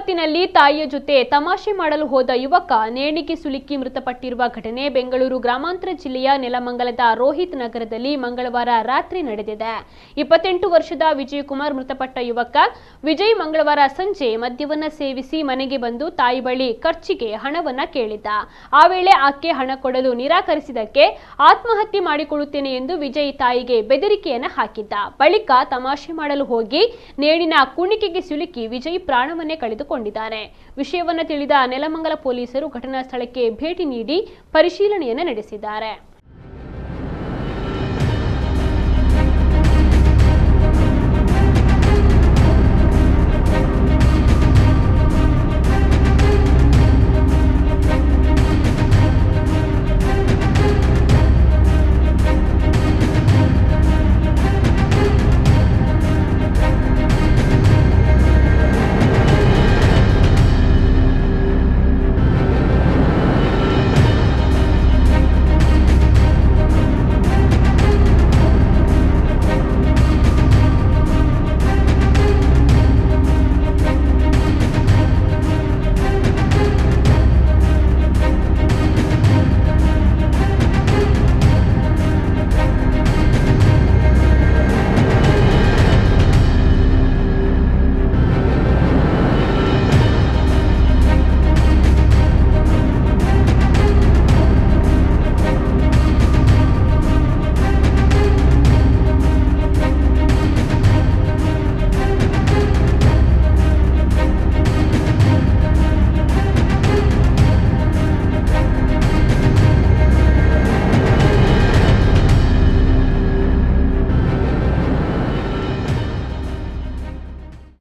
ಹೊತ್ತಿನಲ್ಲಿ ತಾಯಿಯ ಜೊತೆ ತಮಾಷೆ ಮಾಡಲು ಹೋದ ಯುವಕ ನೇಣಿಗೆ ಸಿಲುಕಿ ಮೃತಪಟ್ಟಿರುವ ಘಟನೆ ಬೆಂಗಳೂರು ಗ್ರಾಮಾಂತರ ಜಿಲ್ಲೆಯ ನೆಲಮಂಗಲದ ರೋಹಿತ್ ನಗರದಲ್ಲಿ ಮಂಗಳವಾರ ರಾತ್ರಿ ನಡೆದಿದೆ. 28 ವರ್ಷದ ವಿಜಯಕುಮಾರ್ ಮೃತಪಟ್ಟ ಯುವಕ ವಿಜಯ್ ಮಂಗಳವಾರ ಸಂಜೆ ಮದ್ಯವನ್ನ ಸೇವಿಸಿ ಮನೆಗೆ ಬಂದು ತಾಯಿ ಬಳಿ ಖರ್ಚಿಗೆ ಹಣವನ್ನ ಕೇಳಿದ್ದ. ಆ ವೇಳೆ ಆಕೆ ಹಣ ಕೊಡಲು ನಿರಾಕರಿಸಿದಕ್ಕೆ ಆತ್ಮಹತ್ಯೆ ಮಾಡಿಕೊಳ್ಳುತ್ತೇನೆ ಎಂದು ವಿಜಯ್ ತಾಯಿಗೆ ಬೆದರಿಕೆಯನ್ನ ಹಾಕಿದ್ದ. ಬಳಿಕ ತಮಾಷೆ ಮಾಡಲು ಹೋಗಿ ನೇಣಿನ ಕುಣಿಕೆಗೆ ಸಿಲುಕಿ ವಿಜಯ್ ಪ್ರಾಣವನ್ನೇ ಕಳೆದುಕೊಂಡಿದ್ದಾರೆ. ವಿಷಯವನ್ನು ತಿಳಿದ ನೆಲಮಂಗಲ ಪೊಲೀಸರು ಘಟನಾ ಸ್ಥಳಕ್ಕೆ ಭೇಟಿ ನೀಡಿ ಪರಿಶೀಲನೆಯನ್ನು ನಡೆಸಿದ್ದಾರೆ.